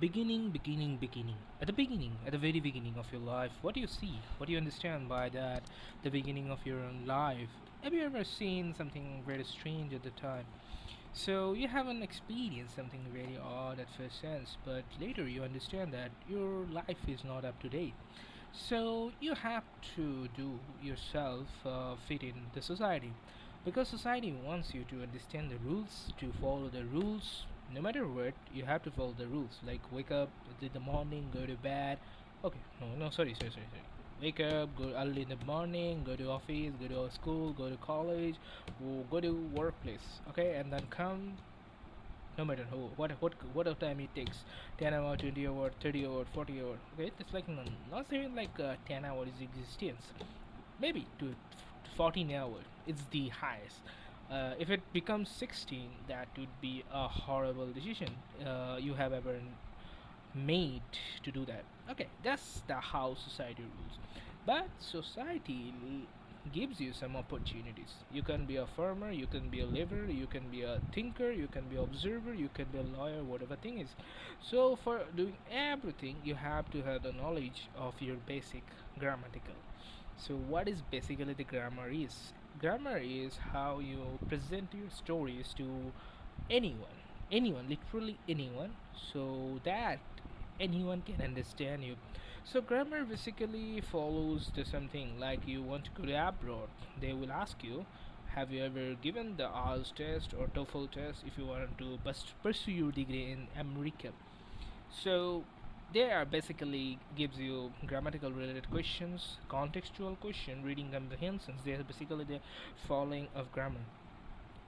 beginning. At the very beginning of your life, what do you see? What do you understand by that? The beginning of your own life. Have you ever seen something very strange at the time? So you haven't experienced something very odd at first sense, but later you understand that your life is not up to date. So you have to do yourself fit in the society, because society wants you to understand the rules, to follow the rules. No matter what, you have to follow the rules. Like wake up in the morning, go to bed. Okay, no, sorry. Wake up, go early in the morning, go to office, go to school, go to college, go to workplace. Okay, and then come no matter who, what of time it takes, 10 hour, 20 hour, 30 hour, 40 hour. Okay, it's like not saying like 10 hours existence, maybe to 14 hours it's the highest. If it becomes 16, that would be a horrible decision you have ever made to do that. Okay, that's the how society rules. But society gives you some opportunities. You can be a farmer, you can be a laborer, you can be a thinker, you can be observer, you can be a lawyer, whatever thing is. So for doing everything, you have to have the knowledge of your basic grammatical. So what is basically the grammar is? Grammar is how you present your stories to anyone, literally anyone, so that anyone can understand you. So grammar basically follows the something like you want to go to abroad. They will ask you, have you ever given the IELTS test or TOEFL test if you want to pursue your degree in America? So they are basically gives you grammatical related questions, contextual question, reading comprehensions. They are basically the following of grammar.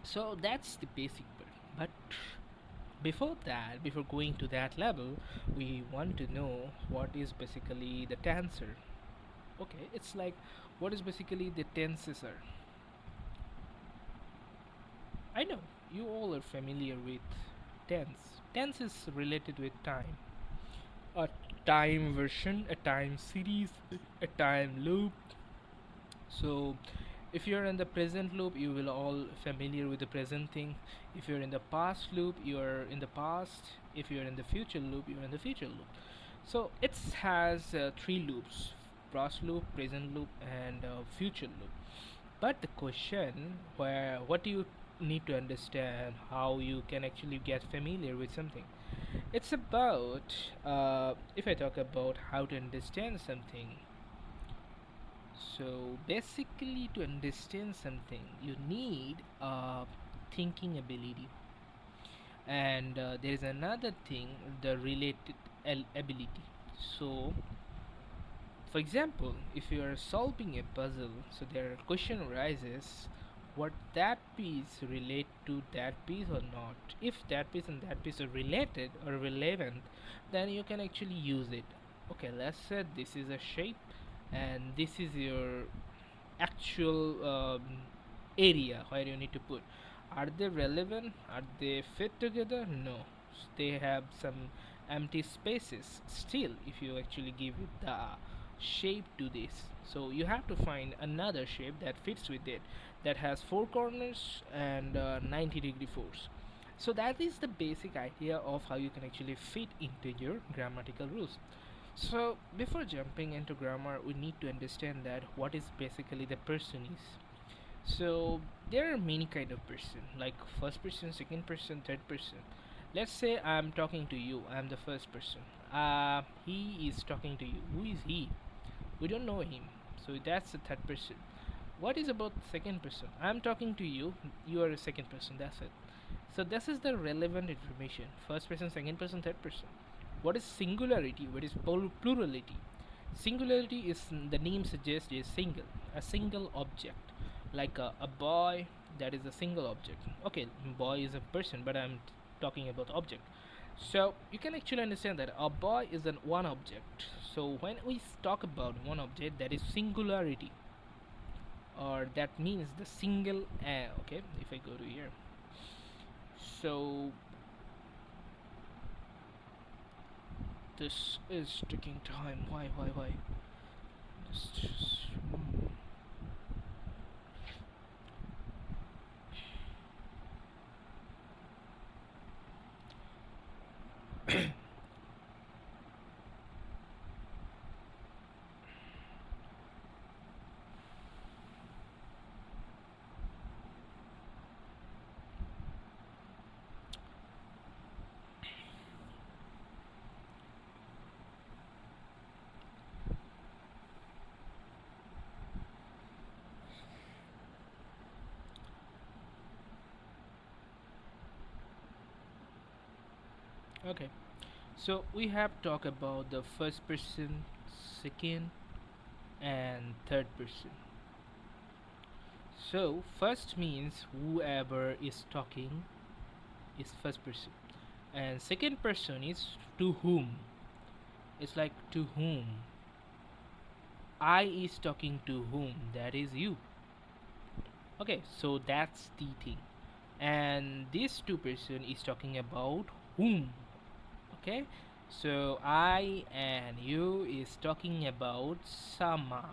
So that's the basic bit. But before that, before going to that level, we want to know what is basically the tensor. Okay, it's like what is basically the tenses are. I know you all are familiar with tense. Tense is related with time. A time version, a time series, a time loop. So if you're in the present loop, you will all familiar with the present thing. If you're in the past loop, you're in the past. If you're in the future loop, you're in the future loop. So it has three loops: past loop, present loop, and future loop. But the question where what do you need to understand how you can actually get familiar with something, it's about if I talk about how to understand something. So basically, to understand something, you need a thinking ability, and there is another thing, the related ability. So, for example, if you are solving a puzzle, so there question arises, what that piece relate to that piece or not. If that piece and that piece are related or relevant, then you can actually use it. Okay, let's say this is a shape and this is your actual area where you need to put. Are they relevant? Are they fit together? No. They have some empty spaces still if you actually give it the shape to this. So you have to find another shape that fits with it, that has four corners and 90-degree force. So that is the basic idea of how you can actually fit into your grammatical rules. So before jumping into grammar, we need to understand that what is basically the person is. So there are many kind of person, like first person, second person, third person. Let's say I'm talking to you. I'm the first person. He is talking to you. Who is he? We don't know him. So that's the third person. What is about second person? I'm talking to you. You are a second person. That's it. So this is the relevant information. First person, second person, third person. What is singularity? What is plurality? Singularity is, the name suggests, is single, a single object, like a boy. That is a single object. Okay, boy is a person, but I'm talking about object. So you can actually understand that a boy is an one object. So when we talk about one object, that is singularity, or that means the single. Okay, if I go to here, so this is taking time. Why? Just, Okay. So we have talked about the first person, second, and third person. So first means whoever is talking is first person, and second person is to whom. It's like to whom. I is talking to whom. That is you. Okay, so that's the thing. And this two person is talking about whom. Okay, so I and you is talking about Sama.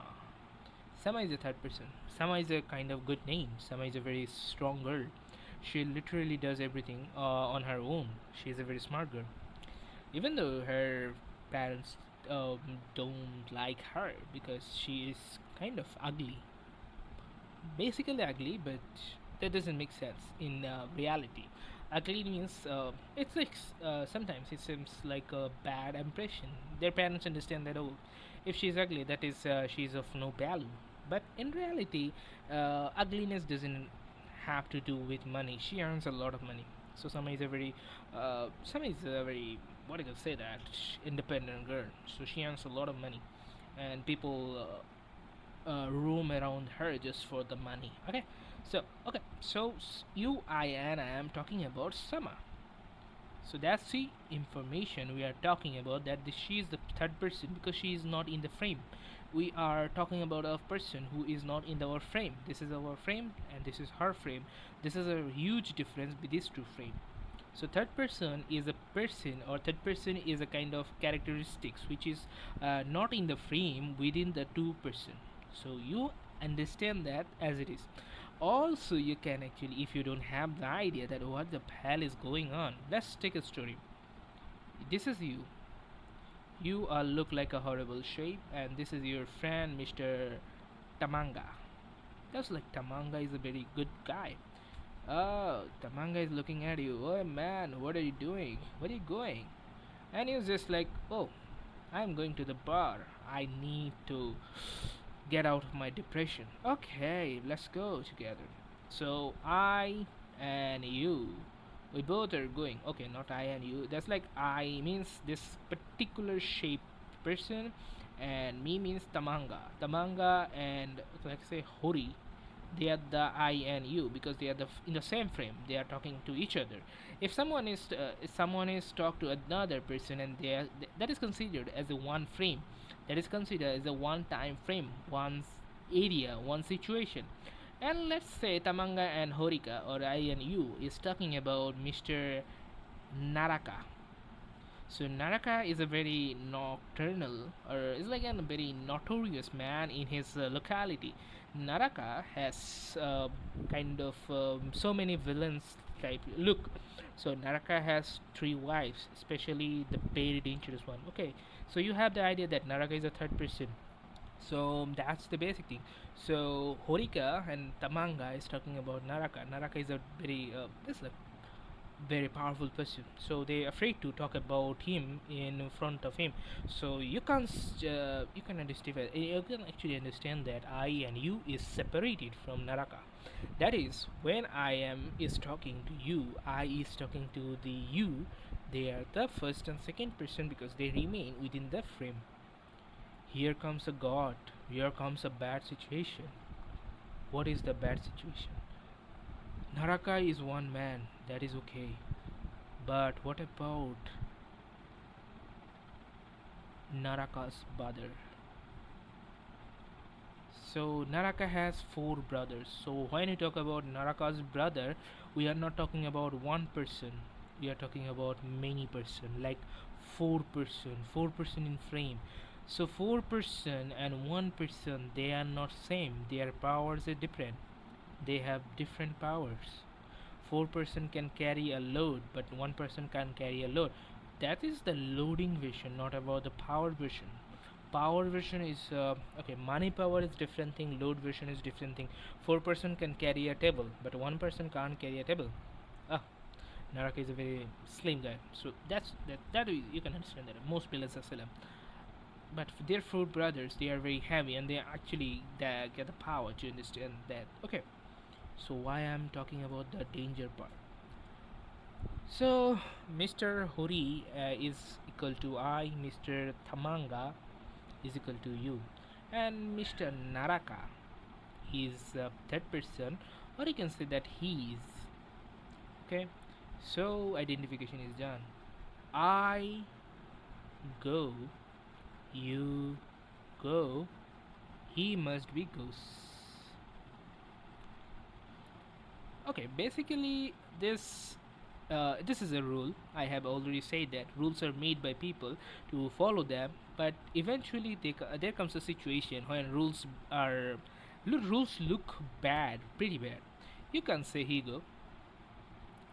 Sama is a third person. Sama is a kind of good name. Sama is a very strong girl. She literally does everything on her own. She is a very smart girl. Even though her parents don't like her because she is kind of ugly, basically ugly, but that doesn't make sense in reality. Ugly means it's like sometimes it seems like a bad impression. Their parents understand that, oh, if she's ugly, that is she's of no value. But in reality, ugliness doesn't have to do with money. She earns a lot of money. So Sama is a very, what do you say that, independent girl. So she earns a lot of money, and people roam around her just for the money. You, I, and I am talking about Sama. So that's the information we are talking about. That she is the third person because she is not in the frame. We are talking about a person who is not in our frame. This is our frame, and this is her frame. This is a huge difference with these two frames. So third person is a person, or third person is a kind of characteristics which is not in the frame within the two person. So you understand that as it is. Also, you can actually, if you don't have the idea that what the hell is going on, let's take a story. This is you. You look like a horrible shape, and this is your friend, Mr. Tamanga. That's like Tamanga is a very good guy. Oh, the manga is looking at you. Oh man, what are you doing? Where are you going? And he was just like, oh, I'm going to the bar. I need to get out of my depression. Okay, let's go together. So I and you, we both are going. Okay, not I and you. That's like I means this particular shape person, and me means Tamanga. Tamanga and like say Hori, they are the I and you because they are in the same frame. They are talking to each other. If someone is talk to another person, and that is considered as a one frame. That is considered as a one time frame, one area, one situation. And let's say Tamanga and Horika, or I and you, is talking about Mr. Naraka. So Naraka is a very nocturnal, or is like a very notorious man in his locality. Naraka has kind of so many villains type look. So Naraka has three wives, especially the very dangerous one. Okay, so you have the idea that Naraka is a third person. So that's the basic thing. So Horika and Tamanga is talking about Naraka. Naraka is a very this like very powerful person, so they're afraid to talk about him in front of him. So you can understand, you can actually understand that I and you is separated from Naraka. That is, when I am is talking to you, I is talking to the you, they are the first and second person because they remain within the frame. Here comes a god, here comes a bad situation. What is the bad situation? Naraka is one man, that is okay. But what about Naraka's brother? So Naraka has four brothers. So when you talk about Naraka's brother, we are not talking about one person. We are talking about many person, like four person in frame. So four person and one person, they are not same. Their powers are different. They have different powers. Four person can carry a load, but one person can't carry a load. That is the loading version, not about the power version. Power version is okay. Money power is different thing. Load version is different thing. Four person can carry a table, but one person can't carry a table. Ah, Naraka is a very slim guy, so you can understand that most pillars are slim. But their four brothers, they are very heavy, and they actually get the power to understand that. Okay, so why I'm talking about the danger part? So Mr. Hori is equal to I, Mr. Thamanga is equal to you, and Mr. Naraka is third person, or you can say that he is. Okay, so identification is done. I go, you go, he must be goes. Okay, basically this is a rule. I have already said that rules are made by people to follow them, but eventually there comes a situation when rules look bad, pretty bad. You can say he go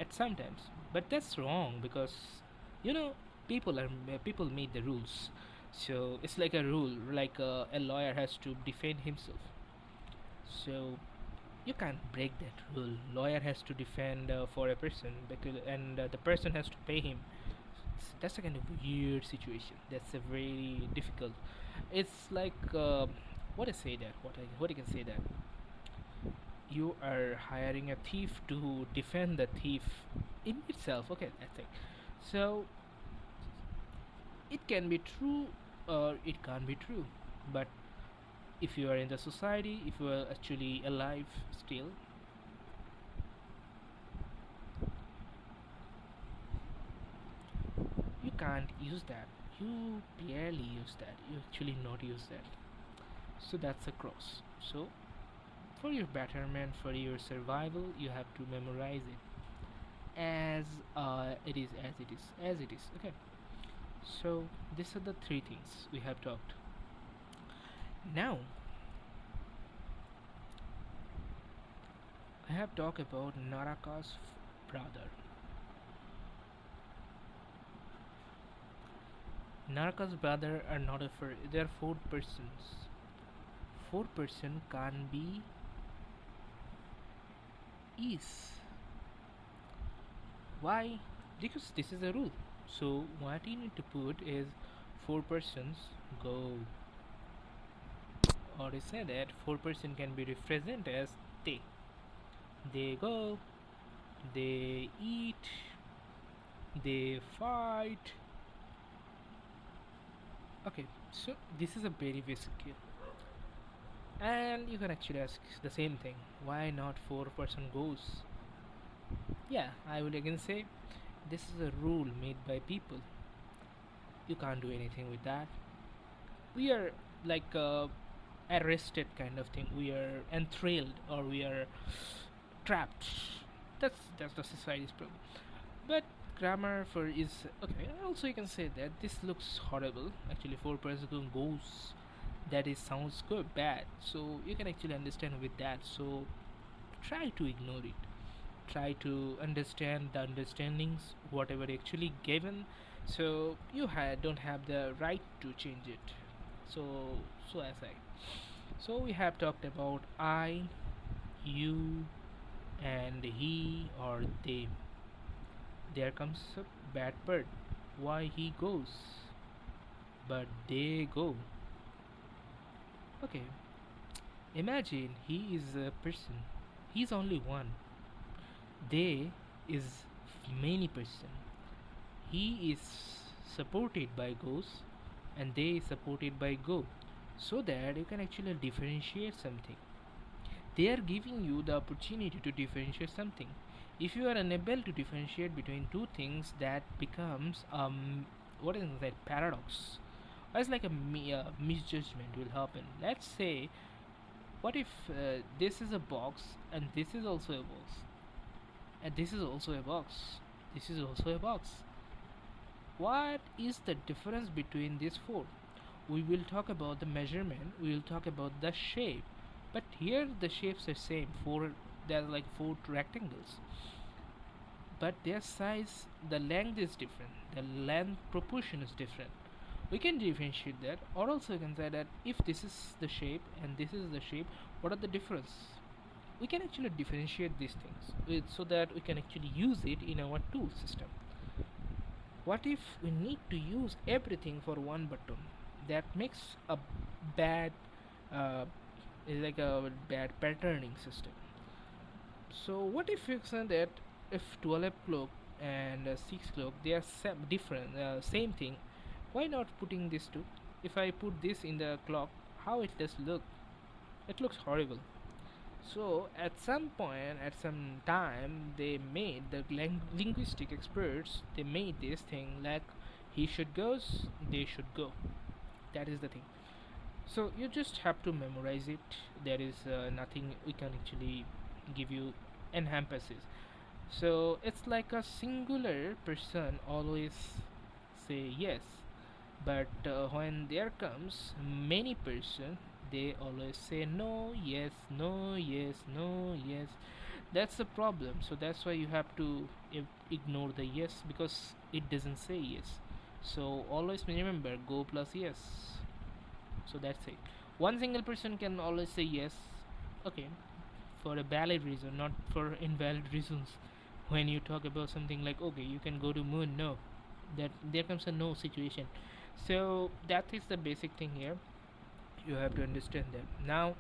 at sometimes, but that's wrong because you know people made the rules. So it's like a rule, like a lawyer has to defend himself. So you can't break that rule. Lawyer has to defend for a person because and the person has to pay him. That's a kind of weird situation. That's a very difficult. It's like what I say that what I can say that you are hiring a thief to defend the thief in itself. Okay, I think so. It can be true or it can't be true, but if you are in the society, if you are actually alive still, you can't use that. You barely use that. You actually not use that. So that's a cross. So for your betterment, for your survival, you have to memorize it as it is, as it is, as it is. Okay. So these are the three things we have talked. Now I have talked about Naraka's brother. Naraka's brother are not a they are four persons. Four person can be is. Why? Because this is a rule. So what you need to put is four persons go, or I say that four person can be represented as they. They go, they eat, they fight. Okay, so this is a very basic skill. And you can actually ask the same thing. Why not four person goes? Yeah, I will again say this is a rule made by people. You can't do anything with that. We are like arrested kind of thing. We are enthralled or we are trapped. That's the society's problem. But grammar for is okay. Also, you can say that this looks horrible. Actually, four person goes. That is sounds good bad. So you can actually understand with that. So try to ignore it. Try to understand the understandings whatever actually given. So you don't have the right to change it. So so as I so we have talked about I, you, and he or they. There comes a bad part. Why he goes, but they go. Okay, imagine he is a person. He's only one. They is many person. He is supported by goes, and they is supported by go, so that you can actually differentiate something. They are giving you the opportunity to differentiate something. If you are unable to differentiate between two things, that becomes what is that paradox? Or it's like a misjudgment will happen. Let's say, what if this is a box and this is also a box, and this is also a box, this is also a box. What is the difference between these four? We will talk about the measurement, we will talk about the shape, but here the shapes are same. Four, they're like four rectangles, but their size, the length is different. The length proportion is different. We can differentiate that, or also you can say that if this is the shape and this is the shape, what are the difference? We can actually differentiate these things so that we can actually use it in our tool system. What if we need to use everything for one button? That makes a bad uh, is like a bad patterning system. So what if you say that if 12 o'clock and 6 o'clock, they are different, same thing. Why not putting these two? If I put this in the clock, how it does look? It looks horrible. So at some point, at some time, they made the linguistic experts. They made this thing like he should goes, they should go. That is the thing. So you just have to memorize it. There is nothing we can actually give you emphasis. So it's like a singular person always say yes, but when there comes many person, they always say no, yes, no, yes, no, yes. That's the problem. So that's why you have to ignore the yes because it doesn't say yes. So always remember go plus yes. So that's it. One single person can always say yes, okay, for a valid reason, not for invalid reasons. When you talk about something like okay, you can go to moon, no, that there comes a no situation. So that is the basic thing here. You have to understand that. Now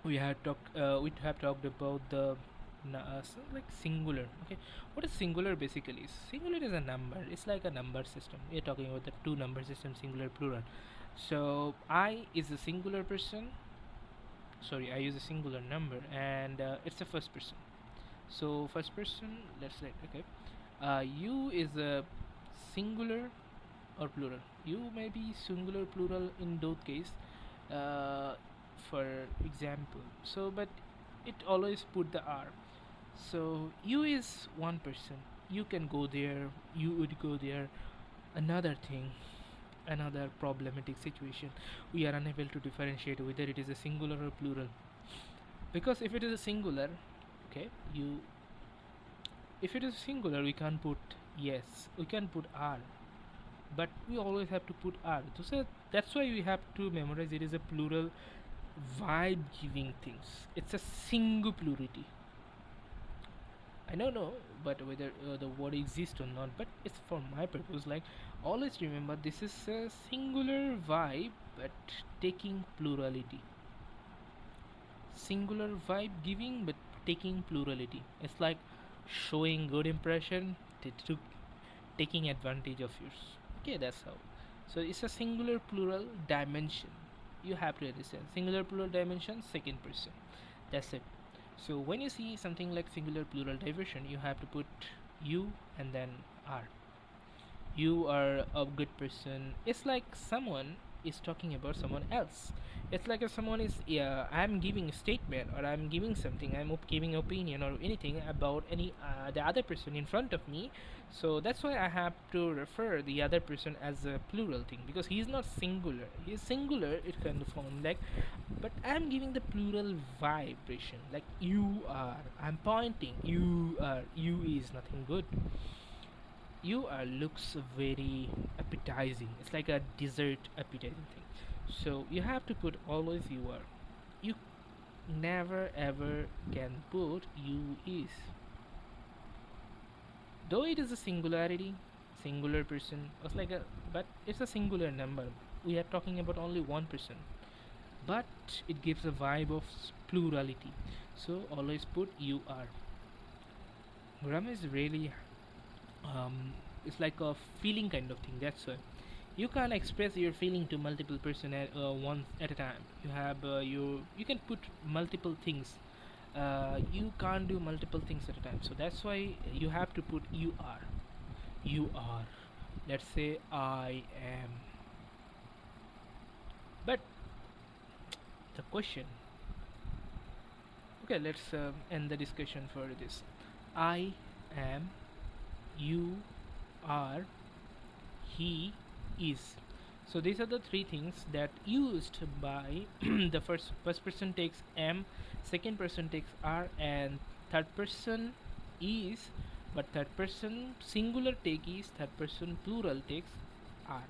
we have talked about the like singular. Okay, what is singular basically? Singular is a number. It's like a number system. We're talking about the two number system, singular, plural. So I is a singular person. Sorry, I use a singular number, and it's a first person. So first person, let's say okay. You is a singular or plural. You may be singular, plural in both case. Uh, for example, so but it always put the R. So you is one person. You can go there. You would go there. Another thing, another problematic situation. We are unable to differentiate whether it is a singular or plural. Because if it is a singular, okay, you if it is singular, we can't put yes. We can put R, but we always have to put R. So that's why we have to memorize it is a plural vibe giving things. It's a singularity. I don't know, but whether the word exists or not, but it's for my purpose. Like always remember, this is a singular vibe, but taking plurality. Singular vibe giving, but taking plurality. It's like showing good impression to taking advantage of yours. Okay, that's how. So it's a singular plural dimension. You have to understand singular plural dimension, second person. That's it. So when you see something like singular plural diversion, you have to put you and then are. You are a good person. It's like someone is talking about someone else. It's like if someone is, yeah, I'm giving a statement or I'm giving something, I'm giving opinion or anything about any the other person in front of me. So that's why I have to refer the other person as a plural thing because he's not singular. He's singular. It kind of form like, but I'm giving the plural vibration. Like you are. I'm pointing. You are. You is nothing good. You are looks very appetizing. It's like a dessert appetizing thing. So you have to put always you are. You never ever can put you is. Though it is a singularity, singular person, it's like a but it's a singular number. We are talking about only one person. But it gives a vibe of plurality. So always put you are. Grammar is really it's like a feeling kind of thing. That's why you can't express your feeling to multiple person at once at a time. You have you can put multiple things. You can't do multiple things at a time. So that's why you have to put you are. You are. Let's say I am. But the question. Okay, let's end the discussion for this. I am. You are. He is. So these are the three things that used by the first person takes am, second person takes are, and third person is, but third person singular take is, third person plural takes are.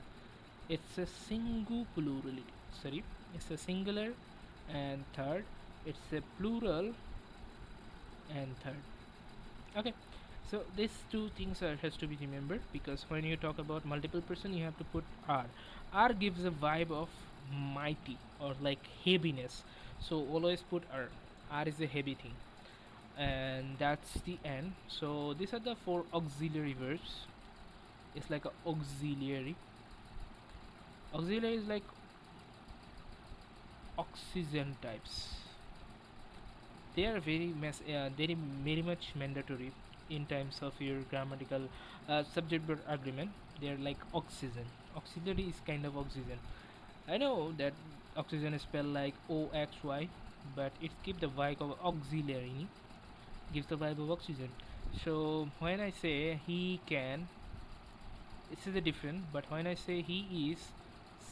It's a singularity. Sorry, it's a singular and third. It's a plural and third. Okay, so these two things has to be remembered because when you talk about multiple person you have to put r gives a vibe of mighty or like heaviness, so always put r is a heavy thing. and that's the end. So these are the four auxiliary verbs. It's like a auxiliary. Auxiliary is like oxygen types. They are very much mandatory in terms of your grammatical subject verb agreement. They are like oxygen. Auxiliary is kind of oxygen. I know that oxygen is spelled like OXY, but it gives the vibe of auxiliary, gives the vibe of oxygen. So when I say he can, this is a different. But when I say he is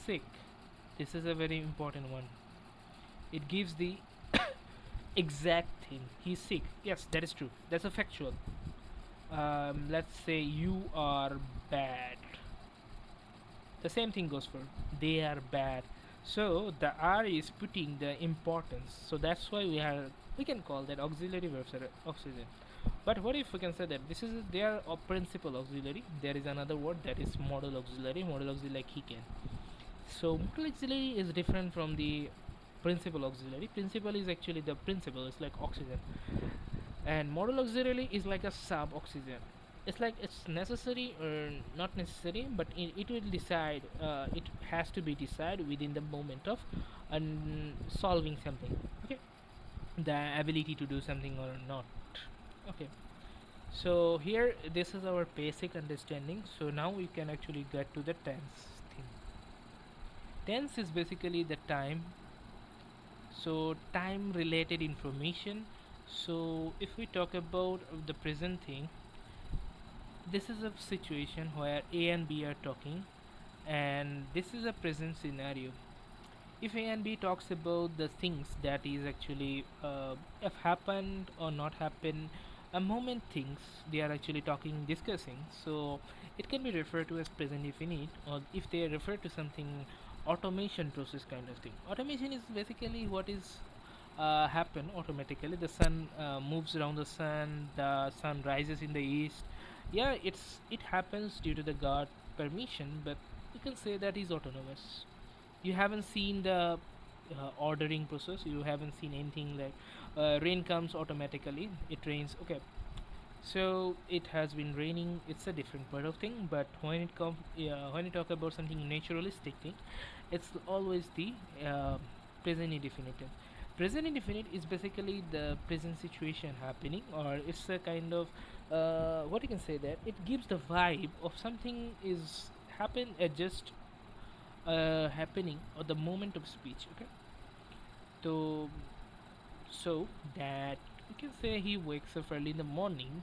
sick, this is a very important one. It gives the exact thing. He's sick. Yes, that is true. That's a factual. Let's say you are bad. The same thing goes for they are bad. So the R is putting the importance. So that's why we can call that auxiliary verbs are oxygen. But what if we can say that this is their principal auxiliary? There is another word that is modal auxiliary. Modal auxiliary like he can. So modal auxiliary is different from the principal auxiliary. Principal is actually the principal. It's like oxygen, and modal auxiliary is like a sub oxygen. It's like it's necessary or not necessary, but it will decide. It has to be decided within the moment of solving something. Okay, the ability to do something or not. Okay, so here this is our basic understanding. So now we can actually get to the tense thing. Tense is basically the time, so time related information. So if we talk about the present thing, this is a situation where A and B are talking, and this is a present scenario. If A and B talks about the things that is actually have happened or not happened, a moment things they are actually talking, discussing, so it can be referred to as present infinite. Or if they refer to something, automation process kind of thing. Automation is basically what is happen automatically. The sun moves around the sun rises in the east. Yeah, it happens due to the god permission, but you can say that is autonomous. You haven't seen the ordering process. You haven't seen anything like rain comes automatically, it rains. Okay, so it has been raining, it's a different part of thing. But when it comes, when you talk about something naturalistic thing, it's always the present indefinite. Present indefinite is basically the present situation happening, or it's a kind of what you can say that it gives the vibe of something is happen at just happening or the moment of speech. Okay, so so that you can say he wakes up early in the morning.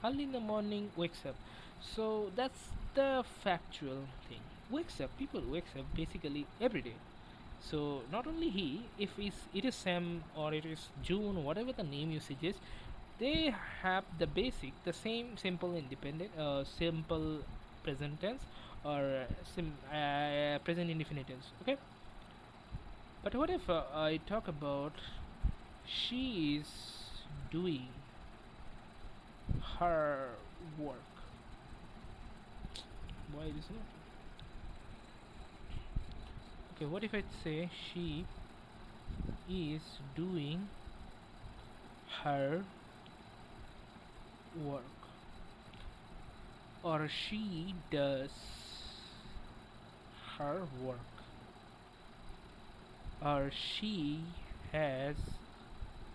Early in the morning wakes up. So that's the factual thing. Wakes up. People wakes up basically every day. So not only he, if it is Sam or it is June, whatever the name you suggest, they have the basic, the same simple independent, simple present tense or present indefinite tense. Okay. But what if I talk about she is doing her work? Why is it not? Okay, what if I say she is doing her work, or she does her work, or she has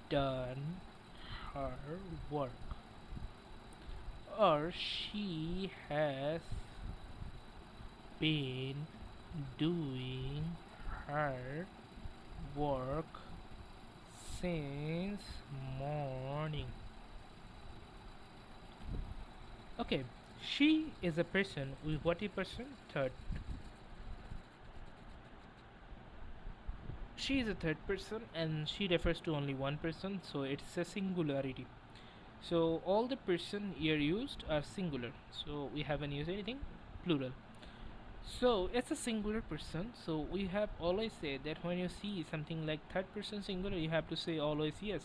done her work, or she has been doing her work since morning. Okay, she is a person with what a person? Third. She is a third person and she refers to only one person, so it's a singularity. So all the person here used are singular. So we haven't used anything plural. So it's a singular person. So we have always said that when you see something like third person singular, you have to say always yes.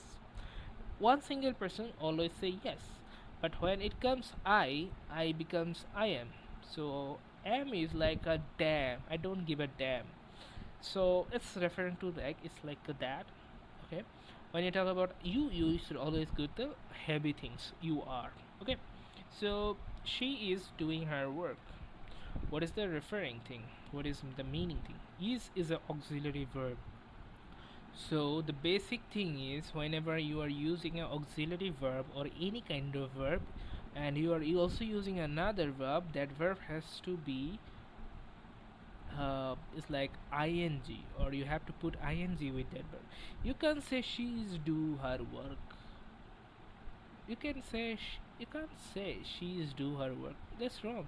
One single person always say yes. But when it comes I becomes I am. So am is like a damn. I don't give a damn. So it's referring to like it's like that. Okay. When you talk about you, you should always go the heavy things. You are okay. So she is doing her work. What is the referring thing? What is the meaning thing? Is an auxiliary verb. So the basic thing is whenever you are using an auxiliary verb or any kind of verb, and you also using another verb, that verb has to be it's like ing, or you have to put ing with that verb. You can say she's do her work. You can't say she's do her work. That's wrong.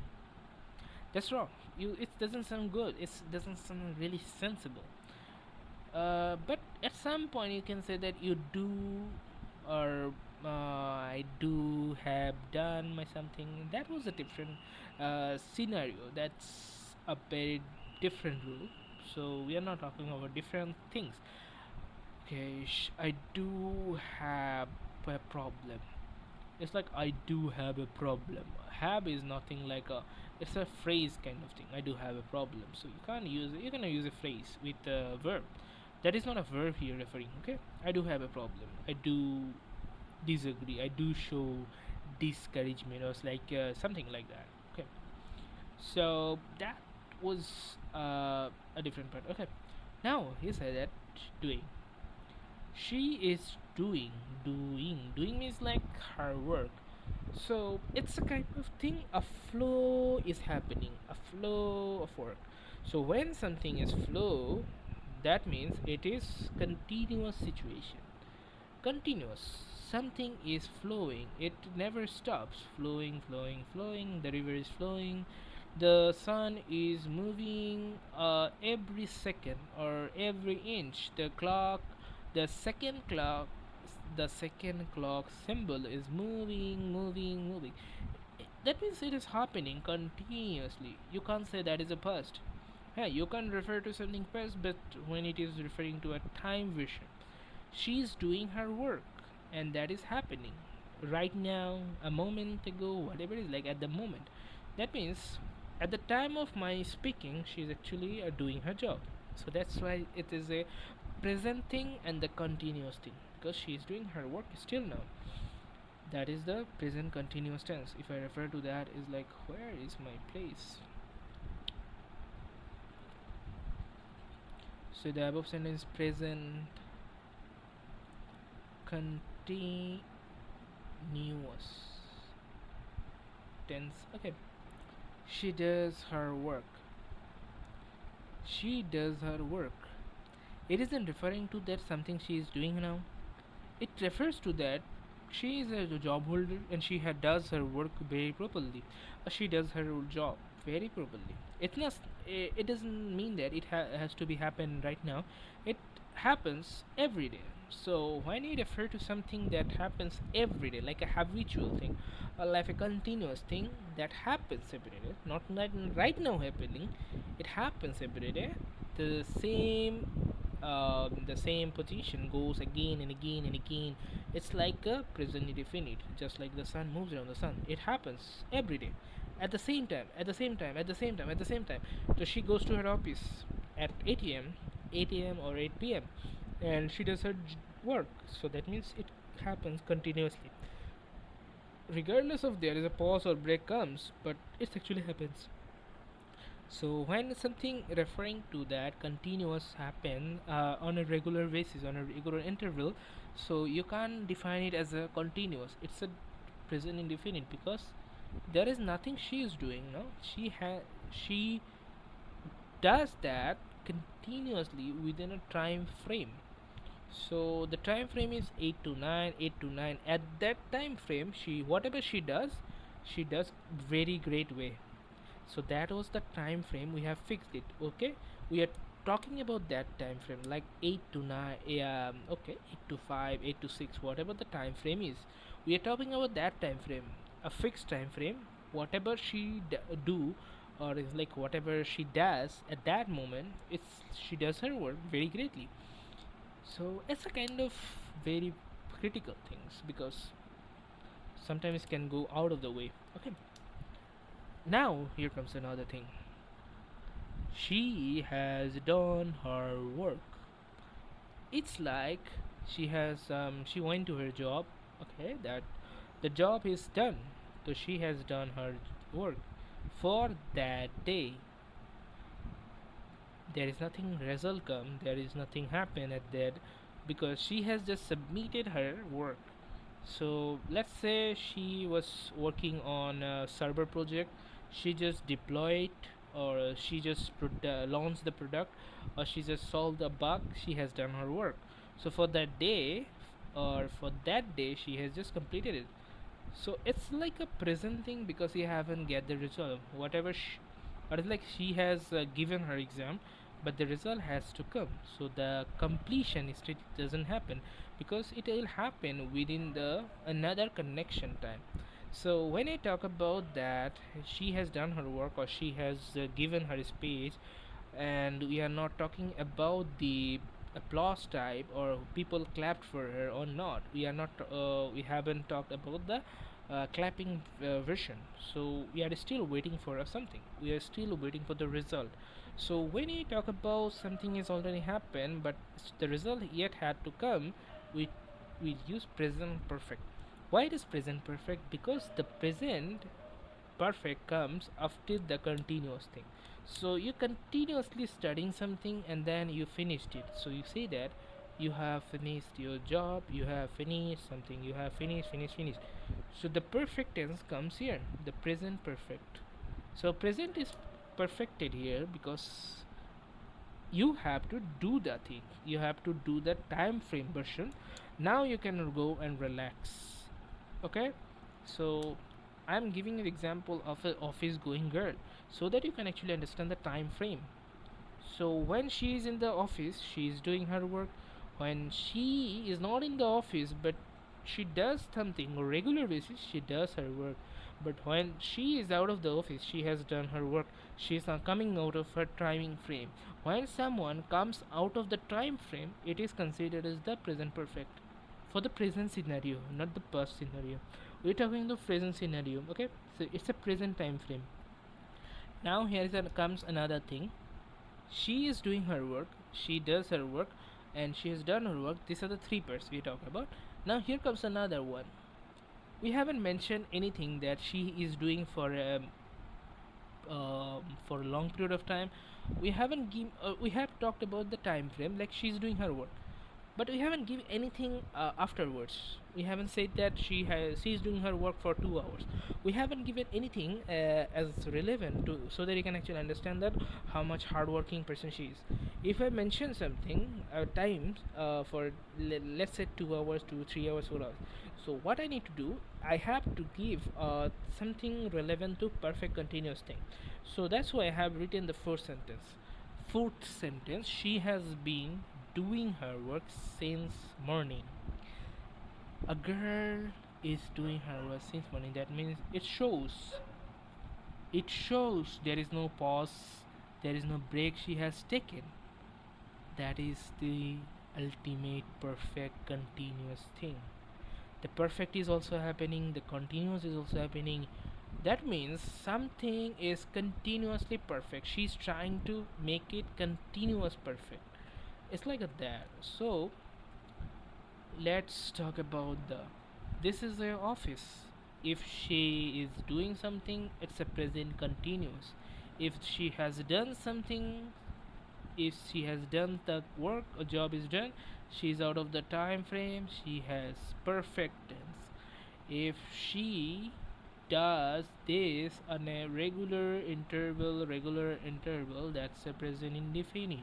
That's wrong. It doesn't sound good. It doesn't sound really sensible. But at some point you can say that you do, or I do have done my something. That was a different scenario. That's a very different rule. So we are not talking about different things. Okay, I do have a problem. It's like I do have a problem. Have is nothing like a. It's a phrase kind of thing. I do have a problem. So you can't use it. You're gonna use a phrase with a verb. That is not a verb here referring. Okay, I do have a problem. I do disagree. I do show discouragement, or it's like something like that. Okay, so that was a different part. Okay, now he said that doing. She is doing means like her work. So it's a kind of thing. A flow is happening. A flow of work. So when something is flow, that means it is continuous situation. Continuous. Something is flowing. It never stops. Flowing, flowing, flowing. The river is flowing. The sun is moving every second or every inch. The second clock, the second clock symbol is moving, moving, moving. That means it is happening continuously. You can't say that is a past. Yeah, you can refer to something past, but when it is referring to a time vision, she is doing her work, and that is happening right now, a moment ago, whatever it is, like at the moment. That means at the time of my speaking, she is actually doing her job. So that's why it is a present thing and the continuous thing, because she is doing her work still now. That is the present continuous tense. If I refer to that, is like where is my place? So the above sentence present continuous tense. Okay, she does her work. She does her work. It isn't referring to that something she is doing now. It refers to that she is a job holder and she does her work very properly. She does her job very properly. It doesn't mean that it has to be happen right now. It happens every day. So when you refer to something that happens every day, like a habitual thing, or like a continuous thing that happens every day, not right now happening, it happens every day. The same position goes again and again and again. It's like a present indefinite, just like the sun moves around the sun. It happens every day, at the same time, at the same time, at the same time, at the same time. So she goes to her office at 8 a.m., 8 a.m. or 8 p.m., and she does her work. So that means it happens continuously, regardless of there is a pause or break comes, but it actually happens. So when something referring to that continuous happen on a regular basis, on a regular interval, so you can't define it as a continuous. It's a present indefinite, because there is nothing she is doing. No, she does that continuously within a time frame. So the time frame is 8 to 9, 8 to 9. At that time frame, she whatever she does very great way. So that was the time frame, we have fixed it. Okay, we are talking about that time frame, like 8 to 9, okay, 8 to 5, 8 to 6, whatever the time frame is. We are talking about that time frame, a fixed time frame. Whatever she do, or is like whatever she does at that moment, it's she does her work very greatly. So it's a kind of very critical things, because sometimes it can go out of the way. Okay, now here comes another thing. She has done her work. It's like she went to her job. Okay, that the job is done, so she has done her work for that day. There is nothing result come, there is nothing happen at that, because she has just submitted her work. So let's say she was working on a server project, she just deployed, or she just launched the product, or she just solved a bug. She has done her work. So for that day, or for that day, she has just completed it. So it's like a present thing because you haven't get the result. Whatever, or it's like she has given her exam, but the result has to come. So the completion still doesn't happen because it will happen within the another connection time. So when I talk about that, she has done her work or she has given her speech, and we are not talking about the applause type or people clapped for her or not. We are not we haven't talked about the clapping version. So we are still waiting for something, we are still waiting for the result. So when you talk about something is already happened but the result yet had to come, we we use present perfect. Why it is present perfect? Because the present perfect comes after the continuous thing. So you continuously studying something and then you finished it, so you say that you have finished your job, you have finished something, you have finished. So the perfect tense comes here, the present perfect. So present is perfected here because you have to do the thing, you have to do the time frame version. Now you can go and relax. Okay, so I'm giving an example of an office going girl so that you can actually understand the time frame. So when she is in the office, she is doing her work. When she is not in the office, but she does something on a regular basis, she does her work. But when she is out of the office, she has done her work. She is not coming out of her timing frame. When someone comes out of the time frame, it is considered as the present perfect. For the present scenario, not the past scenario. We're talking the present scenario, okay? So it's a present time frame. Now comes another thing. She is doing her work, she does her work, and she has done her work. These are the three parts we talk about. Now here comes another one. We haven't mentioned anything that she is doing for a long period of time. We have talked about the time frame, like she's doing her work, but we haven't given anything afterwards. We haven't said that she's doing her work for 2 hours. We haven't given anything as relevant to, so that you can actually understand that how much hardworking person she is. If I mention something times for let's say 2 hours to 3 hours, 4 hours, so what I need to do, I have to give something relevant to perfect continuous thing. So that's why I have written the first sentence. Fourth sentence, she has been doing her work since morning. A girl is doing her work since morning. That means it shows there is no pause, there is no break she has taken. That is the ultimate perfect continuous thing. The perfect is also happening, the continuous is also happening. That means something is continuously perfect. She's trying to make it continuous perfect. It's like a that. So let's talk about the, this is her office. If she is doing something, it's a present continuous. If she has done something, if she has done the work, a job is done, she's out of the time frame, she has perfect tense. If she does this on a regular interval, that's a present indefinite.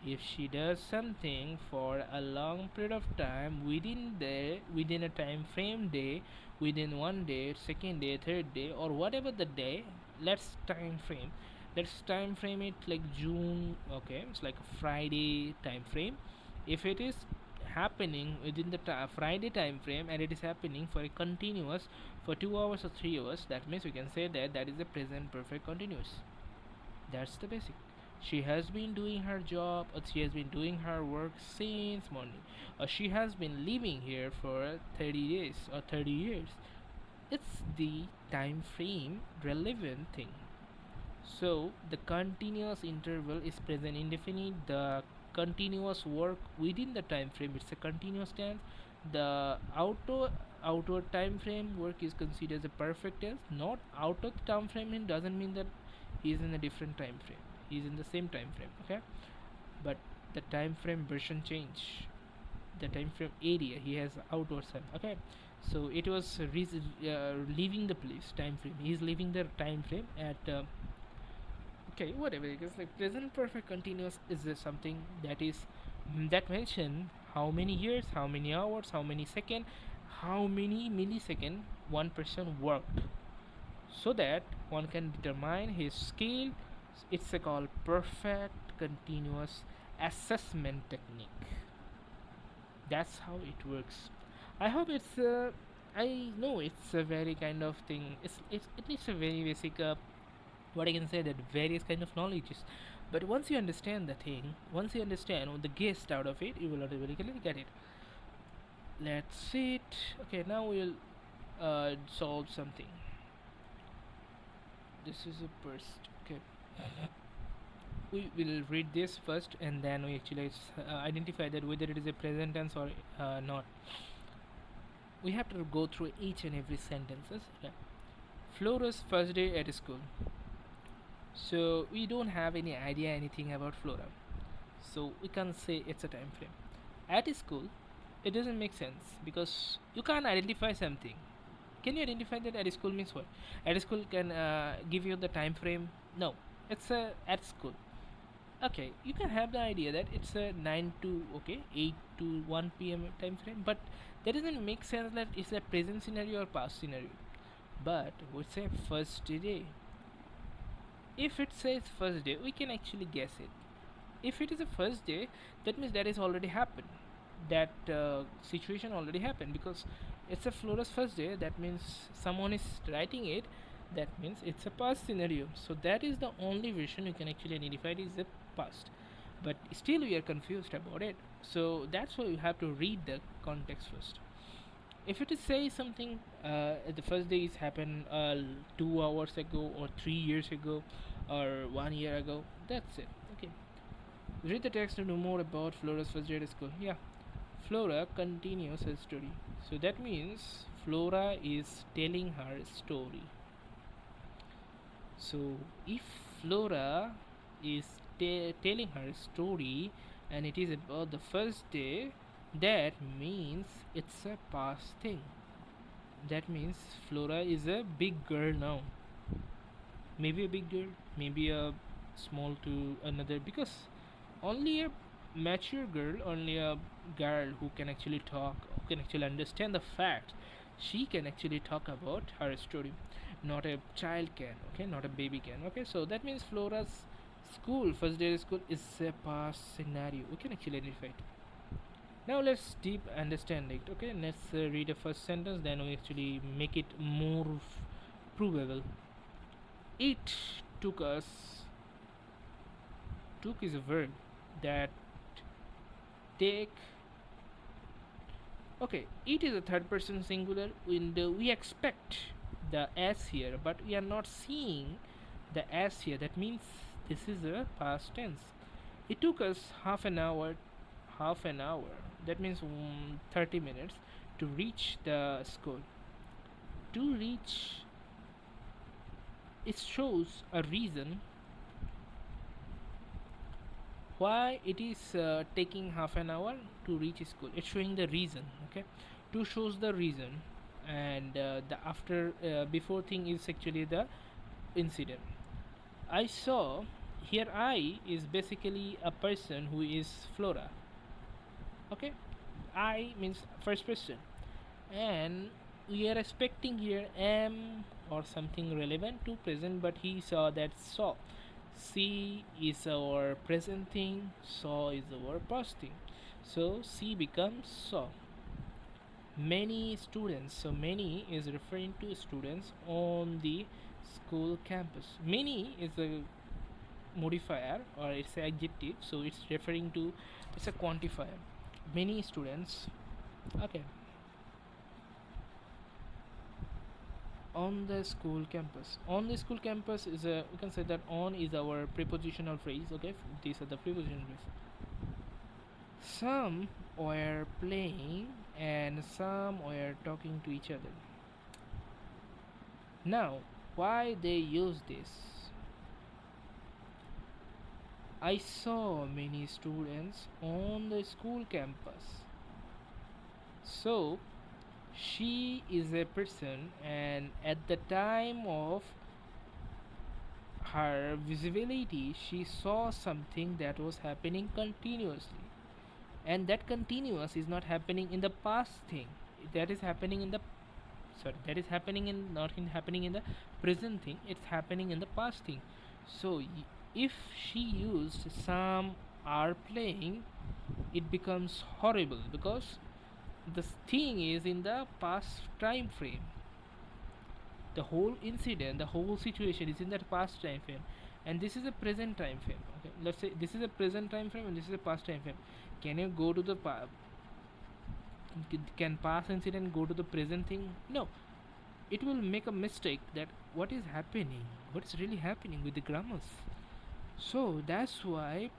If she does something for a long period of time within a time frame day, within one day, second day, third day, or whatever the day, let's time frame it like June. Okay, it's like a Friday time frame. If it is happening within the Friday time frame and it is happening for a continuous for 2 hours or 3 hours, that means we can say that that is a present perfect continuous. That's the basic. She has been doing her job, or she has been doing her work since morning, or she has been living here for 30 days or 30 years. It's the time frame relevant thing. So the continuous interval is present indefinite. The continuous work within the time frame. It's a continuous tense. The outward time frame work is considered as a perfect tense. Not out of the time frame mean doesn't mean that he is in a different time frame. He is in the same time frame. Okay, but the time frame version change. The time frame area he has outward time. Okay, so it was leaving the place time frame. He is leaving the time frame at okay, whatever it is. Like present perfect continuous is something that is that mention how many years, how many hours, how many second, how many millisecond one person worked, so that one can determine his skill. It's a called perfect continuous assessment technique. That's how it works. I hope it's I know it's a very kind of thing. It's a very basic what I can say, that various kind of knowledges. But once you understand the thing, once you understand the gist out of it, you will automatically get it. Let's see it. Okay, now we'll solve something. This is a burst. Okay, we will read this first, and then we actually identify that whether it is a present tense or not. We have to go through each and every sentences. Okay. Flora's first day at school. So we don't have any idea anything about Flora, so we can't say it's a time frame. At school, it doesn't make sense because you can't identify something. Can you identify that at school means what? At school can give you the time frame? No, it's at school. Okay, you can have the idea that it's a 9 to okay 8 to 1 p.m. time frame, but that doesn't make sense that it's a present scenario or past scenario. But we say first day. If it says first day, we can actually guess it. If it is a first day, that means that is already happened. That situation already happened because it's a Flora's first day. That means someone is writing it. That means it's a past scenario. So that is the only version you can actually identify it is the past. But still, we are confused about it. So that's why you have to read the context first. If it is say something the first day is happened 2 hours ago or 3 years ago or 1 year ago, that's it. Okay, read the text to know more about Flora's first day at school. Yeah, Flora continues her story. So that means Flora is telling her story. So if Flora is telling her story and it is about the first day, that means it's a past thing. That means Flora is a big girl now. Maybe a big girl, maybe a small to another, because only a mature girl, only a girl who can actually talk, who can actually understand the fact, she can actually talk about her story. Not a child can, okay, not a baby can. Okay, so that means Flora's school, first day of school, is a past scenario. We can actually identify it. Now let's deep understand it. Okay, let's read the first sentence, then we actually make it more provable. It took us. Took is a verb that take. Okay, it is a third person singular. We expect the s here, but we are not seeing the s here. That means this is a past tense. It took us half an hour. Half an hour. That means 30 minutes to reach the school. To reach, it shows a reason why it is taking half an hour to reach school. It's showing the reason. Okay, to shows the reason, and the after before thing is actually the incident. I saw here. I is basically a person who is Flora. Okay, I means first person, and we are expecting here am or something relevant to present, but he saw that saw. See is our present thing, saw is our past thing, so see becomes saw. Many students, so many is referring to students on the school campus. Many is a modifier or it's an adjective, so it's referring to, it's a quantifier. Many students. Okay, on the school campus. On the school campus is a, we can say that on is our prepositional phrase. Okay, these are the prepositional phrase. Some were playing and some were talking to each other. Now, why they use this? I saw many students on the school campus. So, she is a person, and at the time of her visibility, she saw something that was happening continuously. And that continuous is not happening in the past thing. That is happening in the that is happening in not in happening in the present thing, it's happening in the past thing. So if she used some are playing, it becomes horrible because the thing is in the past time frame. The whole incident, the whole situation is in that past time frame, and this is a present time frame. Okay, let's say this is a present time frame and this is a past time frame. Can you go to the can past incident go to the present thing? No, it will make a mistake that what is happening, what's really happening with the grammars. So that's why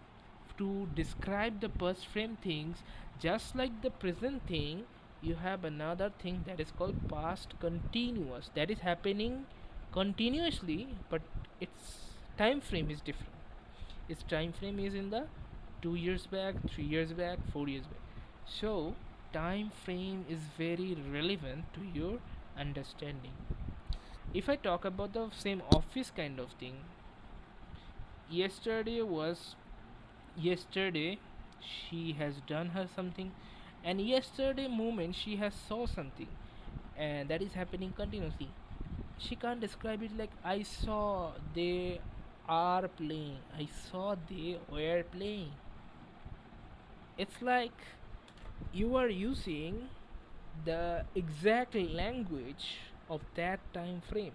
to describe the past frame things, just like the present thing, you have another thing that is called past continuous, that is happening continuously, but its time frame is different. Its time frame is in the 2 years back, 3 years back, 4 years back. So time frame is very relevant to your understanding. If I talk about the same office kind of thing, yesterday was yesterday, she has done her something, and yesterday moment she has saw something, and that is happening continuously. She can't describe it like I saw they are playing, I saw they were playing. It's like you are using the exact language of that time frame.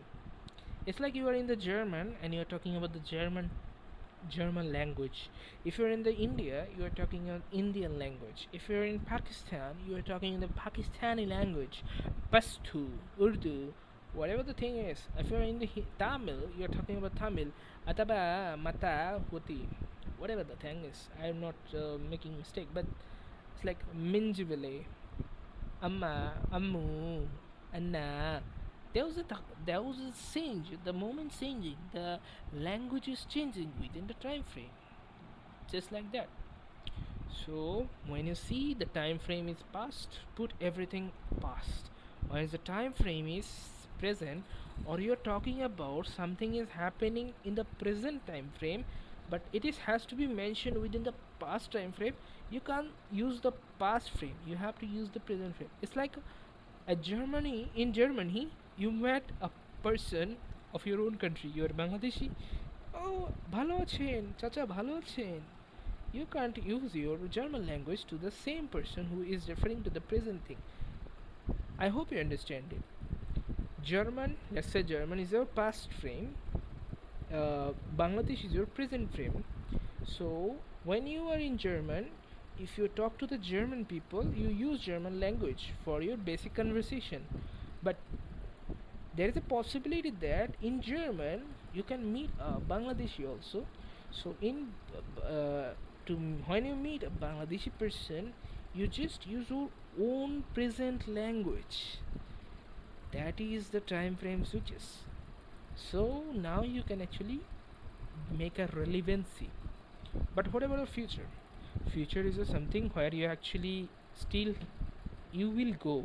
It's like you are in the German and you are talking about the German language. If you're in the India, you are talking an Indian language. If you're in Pakistan, you are talking in the Pakistani language, Pashto, Urdu, whatever the thing is. If you're in the Tamil, you are talking about Tamil, Ataba, Mata, Hoti, whatever the thing is. I'm not making mistake, but it's like Minjivile, Amma, Ammu, Anna. There was a change, the moment changing, the language is changing within the time frame, just like that. So when you see the time frame is past, put everything past. Whereas the time frame is present, or you're talking about something is happening in the present time frame, but it is has to be mentioned within the past time frame. You can't use the past frame. You have to use the present frame. It's like a Germany in Germany, you met a person of your own country. You are Bangladeshi. Oh, ভালো আছেন চাচা ভালো আছেন. You can't use your German language to the same person who is referring to the present thing. I hope you understand it. German, let's say German is your past frame. Bangladesh is your present frame. So when you are in German, if you talk to the German people, you use German language for your basic conversation. But there is a possibility that in German you can meet a Bangladeshi also. So to when you meet a Bangladeshi person, you just use your own present language. That is the time frame switches. So now you can actually make a relevancy. But what about the future? Future is a something where you actually still you will go.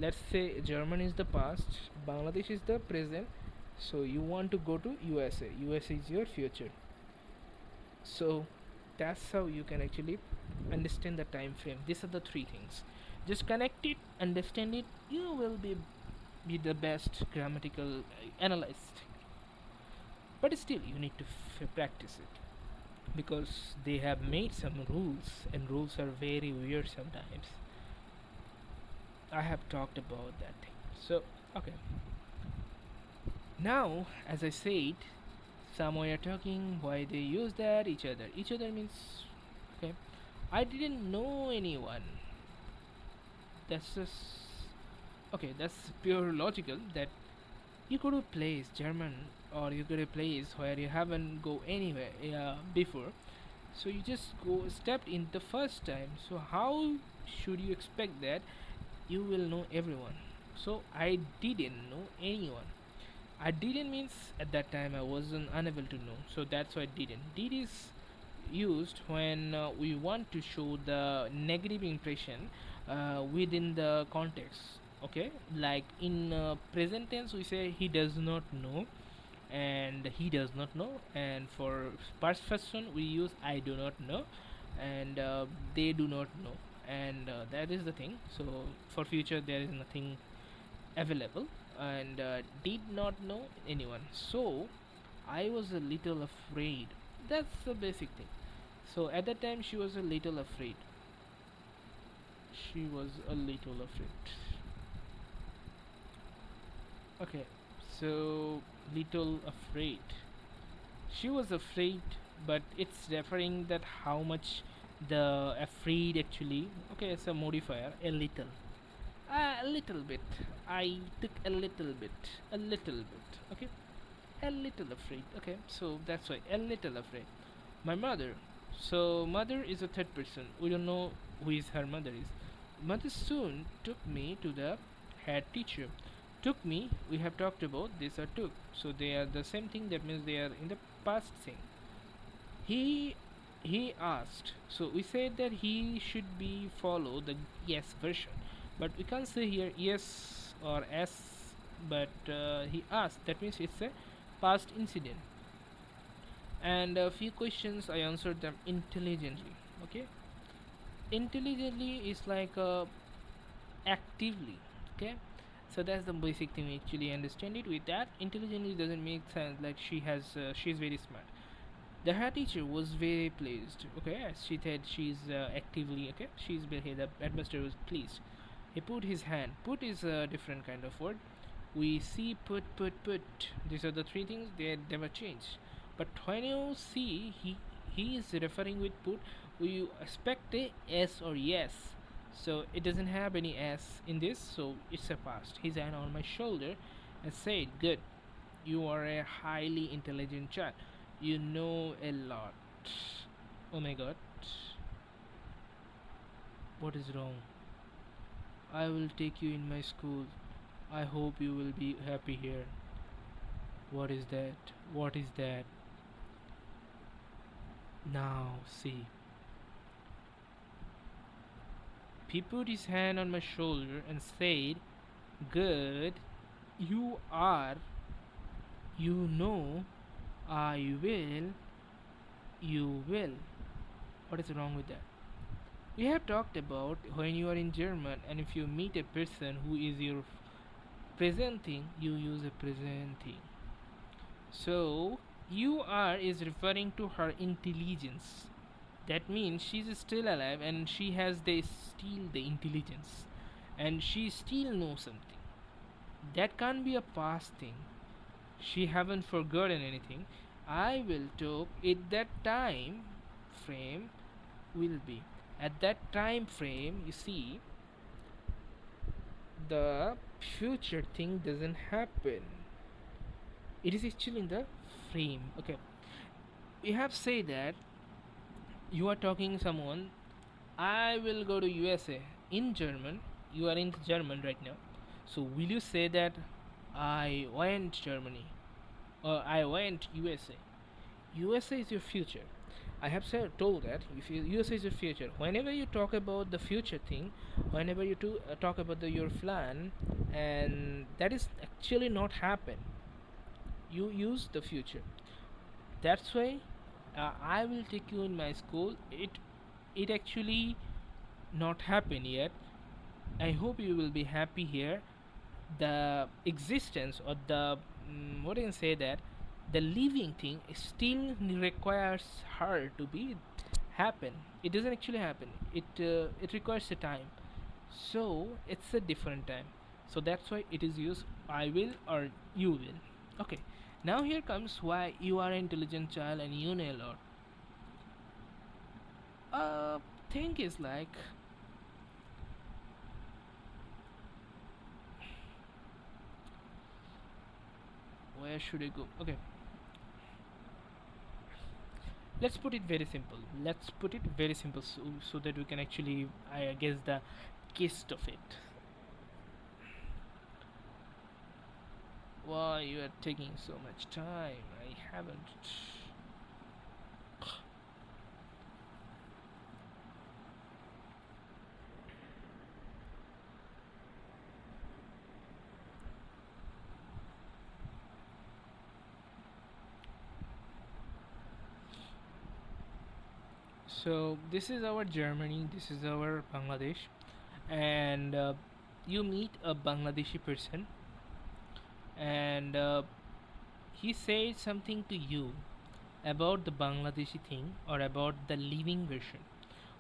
Let's say German is the past, Bangladesh is the present, so you want to go to USA. USA is your future. So that's how you can actually understand the time frame. These are the three things. Just connect it, understand it, you will be the best grammatical analyst. But still you need to practice it, because they have made some rules, and rules are very weird sometimes. I have talked about that thing. So, okay. Now, as I said, some are talking why they use that each other. Each other means, okay. I didn't know anyone. That's just okay. That's pure logical. That you go to a place German, or you go to a place where you haven't go anywhere before. So you just go stepped in the first time. So how should you expect that you will know everyone? So I didn't know anyone. I didn't means at that time I wasn't unable to know. So that's why I didn't. Did is used when we want to show the negative impression within the context. Okay, like in present tense we say he does not know, and he does not know, and for past person we use I do not know, and they do not know, and that is the thing. So for future there is nothing available, and did not know anyone. So I was a little afraid. That's the basic thing. So at that time she was a little afraid. She was a little afraid. Okay, so little afraid. She was afraid, but it's referring that how much the afraid actually. Okay, it's a modifier. A little bit. I took a little bit. Okay, a little afraid. Okay, so that's why a little afraid. My mother. So mother is a third person. We don't know who is her mother is. Mother soon took me to the head teacher. Took me. We have talked about this or took. So they are the same thing. That means they are in the past thing. He he asked. So we said that he should be follow the yes version, but we can't say here yes or s. But he asked. That means it's a past incident. And a few questions I answered them intelligently. Okay, intelligently is like actively. Okay, so that's the basic thing we actually understand it with that. Intelligently doesn't make sense like she's very smart. The head teacher was very pleased. Okay, as she said she's actively. Okay, the headmaster was pleased. He put his hand. Put is a different kind of word. We see put. These are the three things they never change. But when you see he is referring with put, we expect a s or yes. So it doesn't have any s in this, so it's a past. His hand on my shoulder and said, "Good, you are a highly intelligent child. You know a lot." Oh my god, what is wrong? I will take you in my school. I hope you will be happy here. What is that? What is that? Now, see. He put his hand on my shoulder and said, "Good, you are, you know, I will, you will." What is wrong with that? We have talked about when you are in German and if you meet a person who is your presenting, you use a presenting. So, you are is referring to her intelligence. That means she's still alive and she has still the intelligence and she still knows something. That can't be a past thing. She haven't forgotten anything. I will talk at that time frame will be. At that time frame, you see, the future thing doesn't happen. It is actually in the frame. Okay. We have said that you are talking someone. I will go to USA in German. You are in German right now. So will you say that I went Germany or I went USA? USA is your future. I have told that if USA is your future. Whenever you talk about the future thing, whenever you talk about your plan, and that is actually not happen. You use the future. That's why I will take you in my school. It actually not happen yet. I hope you will be happy here. The existence or the what do you say that the living thing still requires her to be happen. It doesn't actually happen. It requires a time. So it's a different time. So that's why it is used I will or you will. Okay. Now here comes why you are an intelligent child and you know a lot. Thing is like where should I go? Okay. Let's put it very simple. Let's put it very simple so that we can actually, I guess, the gist of it. Why you are taking so much time? I haven't. So this is our Germany. This is our Bangladesh, and you meet a Bangladeshi person, and he said something to you about the Bangladeshi thing or about the living version,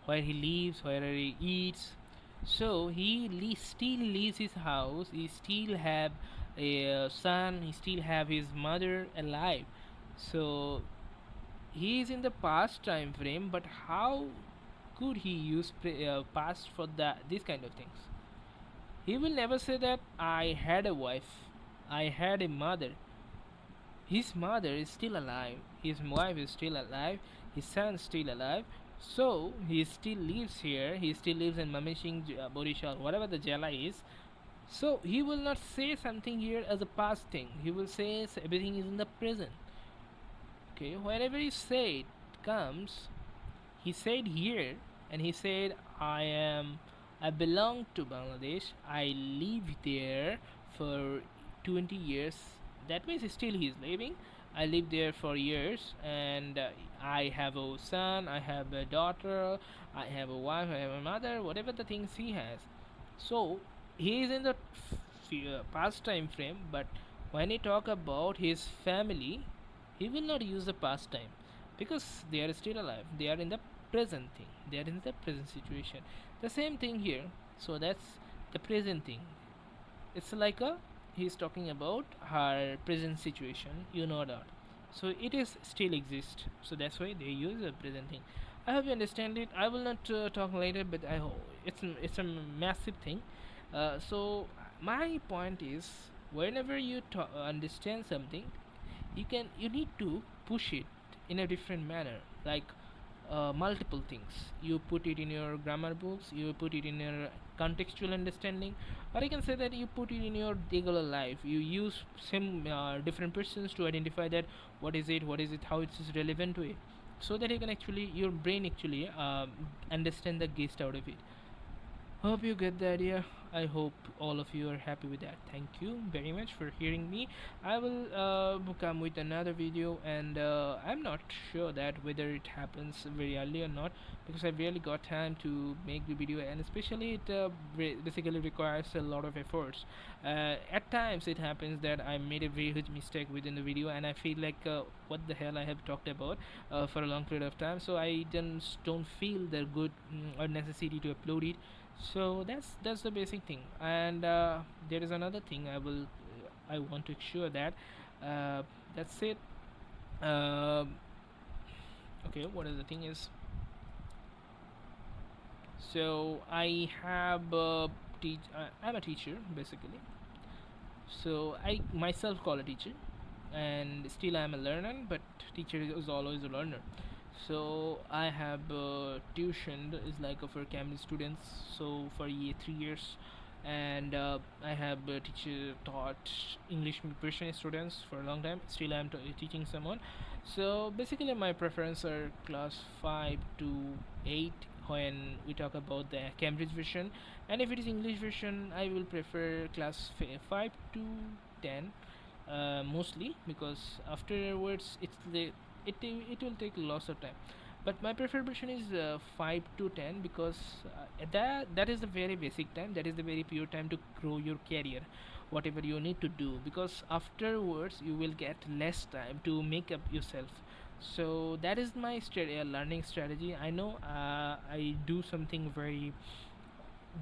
where he lives, where he eats. So still leaves his house. He still have a son. He still have his mother alive. So he is in the past time frame. But how could he use past for these kind of things? He will never say that I had a wife, I had a mother. His mother is still alive, his wife is still alive, his son is still alive. So he still lives here, he still lives in Mamishing, Borisha, whatever the Jala is. So he will not say something here as a past thing, he will say everything is in the present. Okay, whenever he said comes, he said here, and he said I belong to Bangladesh, I live there for 20 years. That means still he is living. I lived there for years, and I have a son, I have a daughter, I have a wife, I have a mother, whatever the things he has. So he is in the past time frame, but when he talk about his family, he will not use the past time because they are still alive. They are in the present thing. They are in the present situation. The same thing here. So that's the present thing. It's like a he's talking about her present situation. You know that. So it is still exist. So that's why they use the present thing. I hope you understand it. I will not talk later, but I hope it's a massive thing. So my point is, whenever you understand something, you need to push it in a different manner, like multiple things. You put it in your grammar books, you put it in your contextual understanding, or I can say that you put it in your regular life. You use some different persons to identify that what is it, how it is relevant to it, so that you can actually your brain actually understand the gist out of it. Hope you get the idea. I hope all of you are happy with that. Thank you very much for hearing me. I will come with another video, and I'm not sure that whether it happens very early or not, because I really got time to make the video, and especially it basically requires a lot of efforts. At times it happens that I made a very huge mistake within the video, and I feel like what the hell I have talked about for a long period of time, so I don't feel the good or necessity to upload it. So that's the basic thing. And there is another thing I want to ensure that that's it. um okay, what is the thing is, so I have I'm a teacher basically. So I myself call a teacher, and still I'm a learner, but teacher is always a learner. So I have tuition is like for Cambridge students, so for 3 years. And I have teacher taught English Persian students for a long time. Still I'm teaching someone. So basically my preference are class 5 to 8 when we talk about the Cambridge version, and if it is English version I will prefer class 5 to 10, mostly, because afterwards it will take lots of time. But my preferred version is 5 to 10, because that is the very basic time, that is the very pure time to grow your career, whatever you need to do, because afterwards you will get less time to make up yourself. So that is my learning strategy. I know I do something very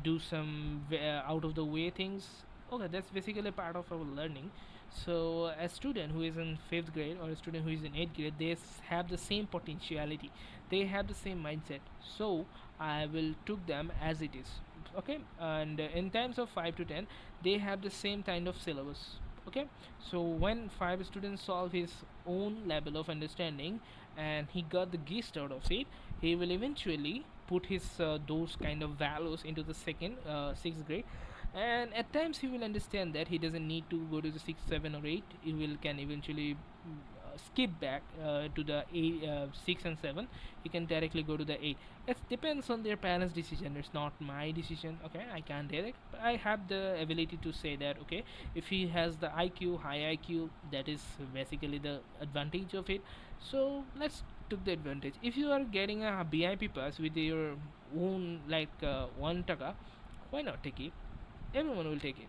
do some out of the way things. Okay, that's basically part of our learning. So a student who is in 5th grade or a student who is in 8th grade, they have the same potentiality, they have the same mindset. So I will took them as it is. Okay, and in times of 5 to 10 they have the same kind of syllabus. Okay, so when five students solve his own level of understanding and he got the gist out of it, he will eventually put his those kind of values into the second sixth grade, and at times he will understand that he doesn't need to go to the 6 7 or 8. He will can eventually skip back to the 8, 6 and 7. You can directly go to the 8. It depends on their parents decision. It's not my decision. Okay, I can't direct, but I have the ability to say that, okay, if he has the IQ, high IQ, that is basically the advantage of it. So let's took the advantage. If you are getting a BIP pass with your own like 1 taka, why not take it? Everyone will take it.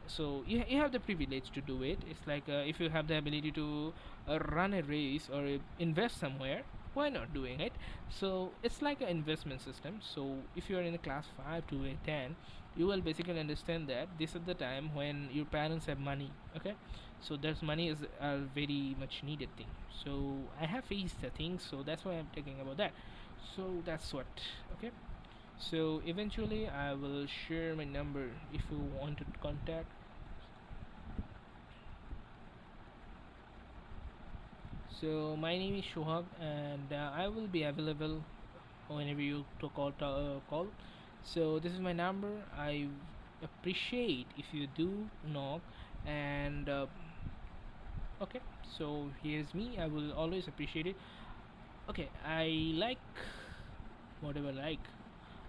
So you have the privilege to do it. It's like if you have the ability to run a race or invest somewhere, why not doing it? So it's like an investment system. So if you are in a class 5 to a 10, you will basically understand that this is the time when your parents have money. Okay, so that money is a very much needed thing. So I have faced the thing, so that's why I'm talking about that. So that's what. Okay, so eventually I will share my number if you want to contact. So my name is Shohab, and I will be available whenever you to call. So this is my number. I appreciate if you do knock, and okay. So here's me. I will always appreciate it. Okay, I like whatever I like.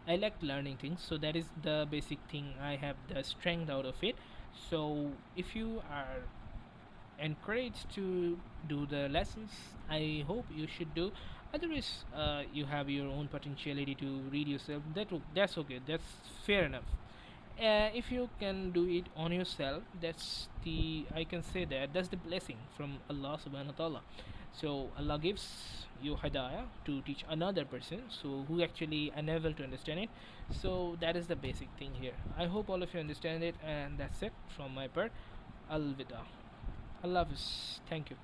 I like learning things, so that is the basic thing. I have the strength out of it. So if you are encouraged to do the lessons, I hope you should do. Otherwise, you have your own potentiality to read yourself. That's okay. That's fair enough. If you can do it on yourself, that's the I can say that that's the blessing from Allah Subhanahu wa Taala. So Allah gives you hidayah to teach another person, so who actually unable to understand it. So that is the basic thing here. I hope all of you understand it, and that's it from my part. Al Vida. Allah Hafiz. Thank you.